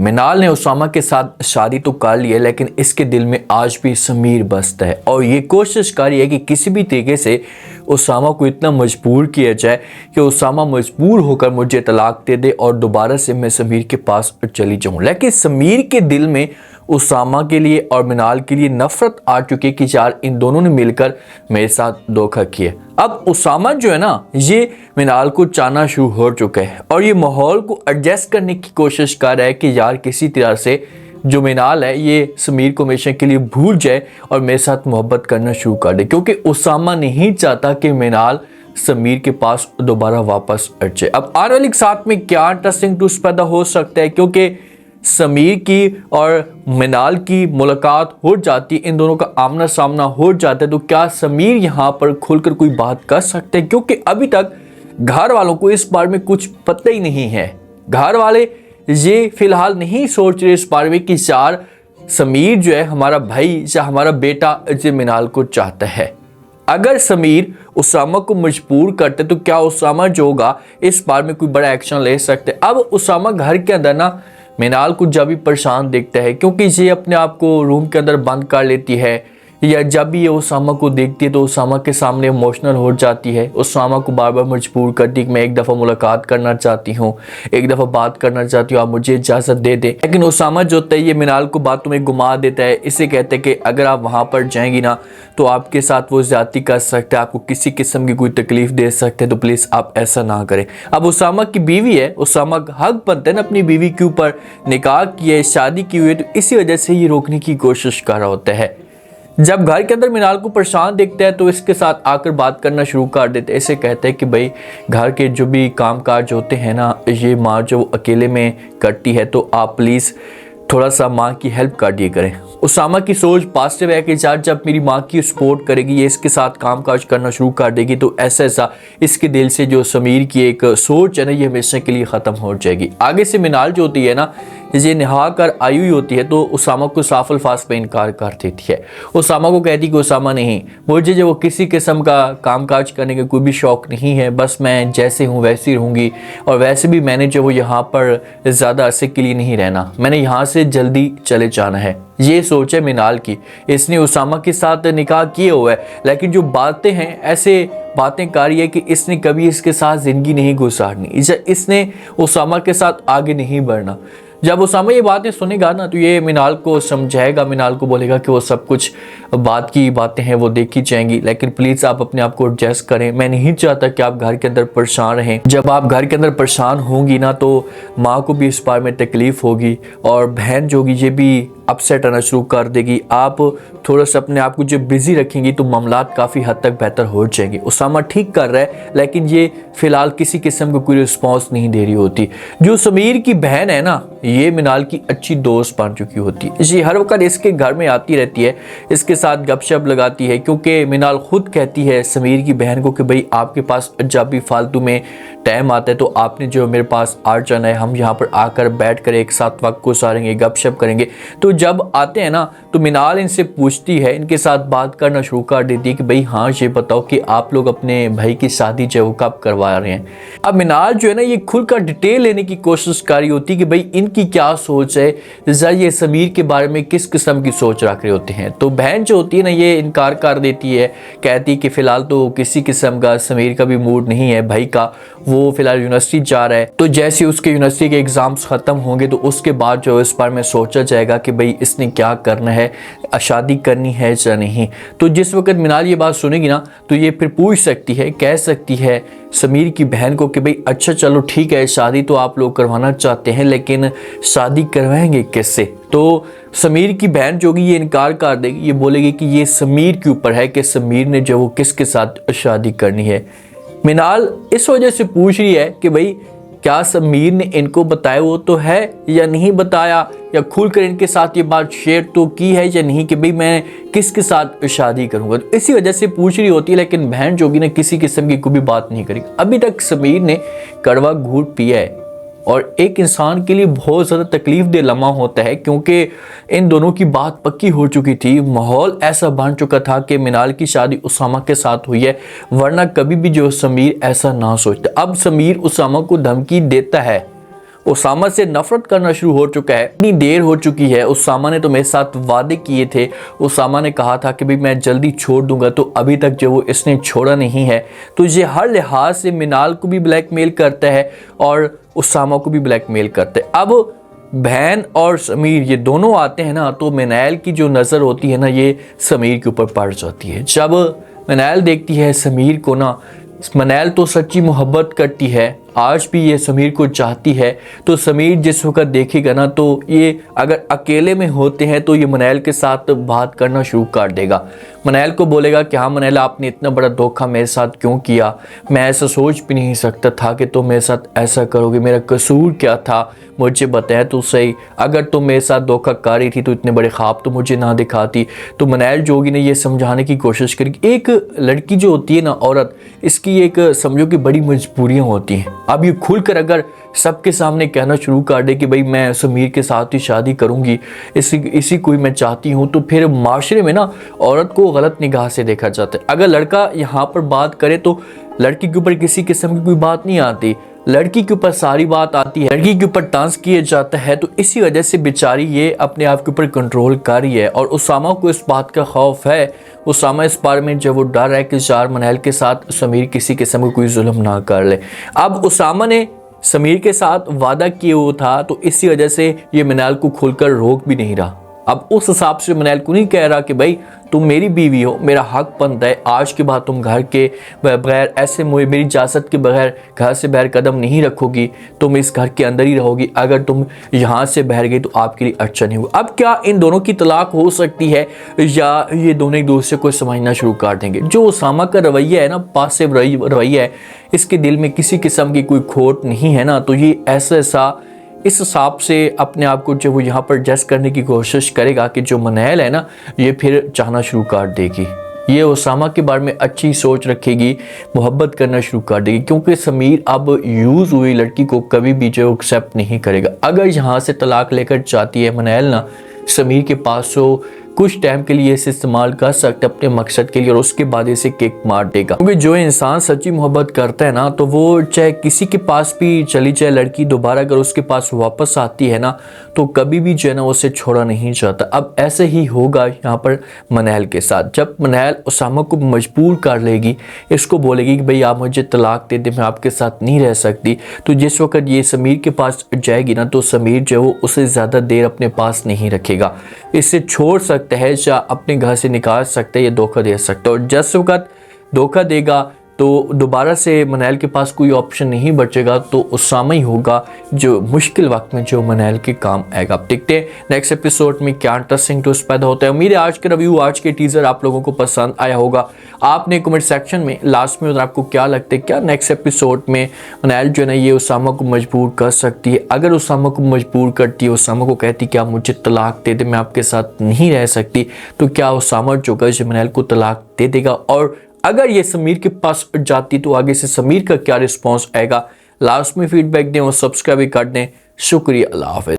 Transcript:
मिनाल ने उसामा के साथ शादी तो कर ली है, लेकिन इसके दिल में आज भी समीर बसता है और ये कोशिश कर रही है कि किसी भी तरीके से उसामा को इतना मजबूर किया जाए कि उसामा मजबूर होकर मुझे तलाक दे दे और दोबारा से मैं समीर के पास चली जाऊं। लेकिन समीर के दिल में उसामा के लिए और मिनाल के लिए नफरत आ चुकी है कि यार इन दोनों ने मिलकर मेरे साथ धोखा किया। अब उसामा जो है ना, ये मिनाल को चाहना शुरू हो चुका है और ये माहौल को एडजस्ट करने की कोशिश कर रहा है कि यार किसी तरह से जो मिनाल है ये समीर को हमेशा के लिए भूल जाए और मेरे साथ मोहब्बत करना शुरू कर दे, क्योंकि उसामा नहीं चाहता कि मिनाल समीर के पास दोबारा वापस अट जाए। अब आने वाले साथ में क्या इंटरेस्टिंग ट्विस्ट पैदा हो सकता है, क्योंकि समीर की और मिनाल की मुलाकात हो जाती, इन दोनों का आमना सामना हो जाता है, तो क्या समीर यहाँ पर खुलकर कोई बात कर सकते हैं? क्योंकि अभी तक घर वालों को इस बारे में कुछ पता ही नहीं है। घर वाले ये फिलहाल नहीं सोच रहे इस बारे में कि यार समीर जो है हमारा भाई या हमारा बेटा जो मिनाल को चाहता है। अगर समीर उसामा को मजबूर करते तो क्या उसामा जो होगा इस बार में कोई बड़ा एक्शन ले सकते। अब उसामा घर के अंदर ना मिनाल को जब भी परेशान देखता है, क्योंकि ये अपने आप को रूम के अंदर बंद कर लेती है, या जब भी ये उसामा को देखती है तो उसामा के सामने इमोशनल हो जाती है, उसामा को बार बार मजबूर करती है कि मैं एक दफ़ा मुलाकात करना चाहती हूँ, एक दफ़ा बात करना चाहती हूँ, आप मुझे इजाज़त दे दें। लेकिन उसामा जो होता है ये मिनाल को बातों में घुमा देता है। इसे कहते हैं कि अगर आप वहाँ पर जाएंगी ना तो आपके साथ वो ज़्यादती कर सकते हैं, आपको किसी किस्म की कोई तकलीफ़ दे सकते हैं, तो प्लीज़ आप ऐसा ना करें। अब उसामा की बीवी है, उसामा का हक बनता है ना अपनी बीवी के ऊपर, निकाह की है, शादी की हुई है, तो इसी वजह से ये रोकने की कोशिश कर रहा होता है। जब घर के अंदर मिनाल को परेशान देखते हैं तो इसके साथ आकर बात करना शुरू कर देते हैं। इसे कहते हैं कि भाई घर के जो भी काम काज होते हैं ना, ये माँ जो अकेले में करती है, तो आप प्लीज़ थोड़ा सा माँ की हेल्प कर दिए करें। उसामा की सोच पॉजिटिव है कि यार जब मेरी माँ की सपोर्ट करेगी, ये इसके साथ काम काज करना शुरू कर देगी, तो ऐसा इसके दिल से जो समीर की एक सोच है ना, ये हमेशा के लिए ख़त्म हो जाएगी। आगे से मिनाल जो होती है ना, ये नहा कर आई हुई होती है, तो उसामा को साफ अल्फाज पे इनकार कर देती है। उसामा को कहती कि उसामा नहीं, मुझे जो किसी किस्म का काम काज करने का कोई भी शौक़ नहीं है, बस मैं जैसे हूँ वैसी रहूँगी, और वैसे भी मैंने जो वो यहाँ पर ज़्यादा अरसे के लिए नहीं रहना, मैंने यहाँ से जल्दी चले जाना है। ये सोच है मिनाल की। इसने उसामा के साथ निकाह किए हुआ है, लेकिन जो बातें हैं ऐसे बातें कर रही है कि इसने कभी इसके साथ ज़िंदगी नहीं गुजारनी, इसने उसामा के साथ आगे नहीं बढ़ना। जब उसामा ये बातें सुनेगा ना तो ये मिनाल को समझाएगा, मिनाल को बोलेगा कि वो सब कुछ बात की बातें हैं वो देखी जाएंगी, लेकिन प्लीज़ आप अपने आप को एडजस्ट करें। मैं नहीं चाहता कि आप घर के अंदर परेशान रहें। जब आप घर के अंदर परेशान होंगी ना तो माँ को भी इस बारे में तकलीफ़ होगी और बहन जो होगी ये भी अपसेट आना शुरू कर देगी। आप थोड़ा सा अपने आप को जो बिज़ी रखेंगी तो मामलात काफ़ी हद तक बेहतर हो जाएंगे। उसामा ठीक कर रहा है, लेकिन ये फ़िलहाल किसी किस्म का कोई रिस्पॉन्स नहीं दे रही होती। जो समीर की बहन है ना, ये मिनाल की अच्छी दोस्त बन चुकी होती है। ये हर वक्त इसके घर में आती रहती है, इसके साथ गपशप लगाती है, क्योंकि मिनाल खुद कहती है समीर की बहन को कि भाई आपके पास जब भी फालतू में टाइम आता है तो आपने जो मेरे पास आ जाना है, हम यहाँ पर आकर बैठ कर एक साथ वक्त गुजारेंगे, गपशप करेंगे। तो जब आते हैं ना तो मिनाल इनसे पूछती है, इनके साथ बात करना शुरू कर देती है कि भाई हाँ ये बताओ कि आप लोग अपने भाई की शादी जो है वो कब करवा रहे हैं। अब मिनाल जो है ना ये खुलकर डिटेल लेने की कोशिश कर रही होती है कि भाई इनकी क्या सोच है, ये समीर के बारे में किस किस्म की सोच रख रहे होते हैं। तो बहन जो होती है ना ये इनकार कर देती है, कहती है कि फ़िलहाल तो किसी किस्म का समीर का भी मूड नहीं है भाई का, वो फ़िलहाल यूनिवर्सिटी जा रहा है, तो जैसे उसके यूनिवर्सिटी के एग्ज़ाम्स ख़त्म होंगे तो उसके बाद जो इस बारे में सोचा जाएगा कि भाई इसने क्या करना है, शादी करनी है या नहीं। तो जिस वक्त मिनाल ये बात सुनेगी ना तो ये फिर पूछ सकती है, कह सकती है समीर की बहन को कि भाई अच्छा चलो ठीक है, शादी तो आप लोग करवाना चाहते हैं, लेकिन शादी करवाएंगे किससे। तो समीर की बहन जो होगी ये इनकार कर देगी, ये बोलेगी कि ये समीर के ऊपर है कि समीर ने जो वो किसके साथ शादी करनी है। मिनाल इस वजह से पूछ रही है कि भाई क्या समीर ने इनको बताया वो तो है या नहीं बताया, या खुलकर इनके साथ ये बात शेयर तो की है या नहीं कि भाई मैं किसके साथ शादी करूंगा। तो इसी वजह से पूछ रही होती है, लेकिन बहन जोगी ने किसी किस्म की कोई भी बात नहीं करी। अभी तक समीर ने कड़वा घूंट पिया है और एक इंसान के लिए बहुत ज़्यादा तकलीफ दे लम्हा होता है, क्योंकि इन दोनों की बात पक्की हो चुकी थी, माहौल ऐसा बन चुका था कि मिनाल की शादी उसामा के साथ हुई है, वरना कभी भी जो समीर ऐसा ना सोचता। अब समीर उसामा को धमकी देता है, उसामा से नफरत करना शुरू हो चुका है। इतनी देर हो चुकी है, उसामा ने तो मेरे साथ वादे किए थे, उसामा ने कहा था कि भाई मैं जल्दी छोड़ दूंगा, तो अभी तक जो वो इसने छोड़ा नहीं है। तो ये हर लिहाज से मिनाल को भी ब्लैकमेल करता है और उसामा को भी ब्लैकमेल करता है। अब बहन और समीर ये दोनों आते हैं ना, तो मिनाल की जो नज़र होती है ना, ये समीर के ऊपर पड़ जाती है। जब मिनाल देखती है समीर को ना, मिनाल तो सच्ची मोहब्बत करती है, आज भी ये समीर को चाहती है। तो समीर जिस वक्त देखेगा ना, तो ये अगर अकेले में होते हैं तो ये मिनाल के साथ बात करना शुरू कर देगा। मिनाल को बोलेगा कि हाँ मिनाल, आपने इतना बड़ा धोखा मेरे साथ क्यों किया, मैं ऐसा सोच भी नहीं सकता था कि तुम मेरे साथ ऐसा करोगे, मेरा कसूर क्या था, मुझे बताया तो सही, अगर तुम मेरे साथ धोखा कर रही थी तो इतने बड़े ख्वाब तो मुझे ना दिखाती। तो मिनाल जोगी ने ये समझाने की कोशिश करी। एक लड़की जो होती है ना, औरत, इसकी एक समझो कि बड़ी मजबूरियाँ होती हैं। अब ये खुलकर अगर सबके सामने कहना शुरू कर दे कि भाई मैं समीर के साथ ही शादी करूंगी, इसी को ही मैं चाहती हूँ, तो फिर माशरे में ना औरत को गलत निगाह से देखा जाता है। अगर लड़का यहाँ पर बात करे तो लड़की के ऊपर किसी किस्म की कोई बात नहीं आती, लड़की के ऊपर सारी बात आती है, लड़की के ऊपर डांस किया जाता है। तो इसी वजह से बेचारी ये अपने आप के ऊपर कंट्रोल कर रही है। और उसामा को इस बात का खौफ है, उसामा इस बारे में जब वो डर है कि यार मिनाल के साथ समीर किसी किस्म का कोई जुल्म ना कर ले। अब उसामा ने समीर के साथ वादा किया हुआ था, तो इसी वजह से ये मिनाल को खुलकर रोक भी नहीं रहा। अब उस हिसाब से मिनाल को नहीं कह रहा कि भाई तुम मेरी बीवी हो, मेरा हक बनता है, आज के बाद तुम घर के बगैर ऐसे मेरी इजाज़त के बगैर घर से बाहर कदम नहीं रखोगी, तुम इस घर के अंदर ही रहोगी, अगर तुम यहाँ से बाहर गई तो आपके लिए अच्छा नहीं होगा। अब क्या इन दोनों की तलाक हो सकती है या ये दोनों एक दूसरे को समझना शुरू कर देंगे? जो उसामा का रवैया है ना, पासिव रवैया है, इसके दिल में किसी किस्म की कोई खोट नहीं है ना, तो ये ऐसा इस हिसाब से अपने आप को जो वो यहाँ पर एडजस्ट करने की कोशिश करेगा कि जो मिनाल है ना, ये फिर चाहना शुरू कर देगी, ये उसामा के बारे में अच्छी सोच रखेगी, मोहब्बत करना शुरू कर देगी, क्योंकि समीर अब यूज़ हुई लड़की को कभी भी जो एक्सेप्ट नहीं करेगा। अगर यहाँ से तलाक लेकर चाहती है मिनाल ना, समीर के पास तो कुछ टाइम के लिए इसे इस्तेमाल कर सकते अपने मकसद के लिए, और उसके बाद इसे किक मार देगा। क्योंकि जो इंसान सच्ची मोहब्बत करता है ना, तो वो चाहे किसी के पास भी चली जाए लड़की, दोबारा अगर उसके पास वापस आती है ना, तो कभी भी जो है ना उसे छोड़ा नहीं चाहता। अब ऐसे ही होगा यहाँ पर मिनाल के साथ। जब मिनाल उसामा को मजबूर कर लेगी, इसको बोलेगी कि भाई आप मुझे तलाक दे दे, मैं आपके साथ नहीं रह सकती, तो जिस वक्त ये समीर के पास जाएगी ना, तो समीर जो है उसे ज़्यादा देर अपने पास नहीं रखेगा, इसे छोड़ सकता है या अपने घर से निकाल सकते हैं या धोखा दे सकता है। और जिस वक्त धोखा देगा तो दोबारा से मिनाल के पास कोई ऑप्शन नहीं बचेगा, तो उसामा ही होगा जो मुश्किल वक्त में जो मिनाल के काम आएगा। आप देखते हैं नेक्स्ट एपिसोड में क्या इंटरेस्टिंग ट्विस्ट पैदा होता है। उम्मीद है आज के रिव्यू, आज के टीजर आप लोगों को पसंद आया होगा। आपने कमेंट सेक्शन में लास्ट में आपको क्या लगता है, क्या नेक्स्ट एपिसोड में मिनाल जो है ना ये उसामा को मजबूर कर सकती है? अगर उसामा को मजबूर करती है, उसामा को कहती क्या मुझे तलाक दे दे, मैं आपके साथ नहीं रह सकती, तो क्या उसामा जो है मिनाल को तलाक दे देगा? और अगर ये समीर के पास जाती तो आगे से समीर का क्या रिस्पॉन्स आएगा? लास्ट में फीडबैक दें और सब्सक्राइब कर दें। शुक्रिया, अल्लाह हाफिज़।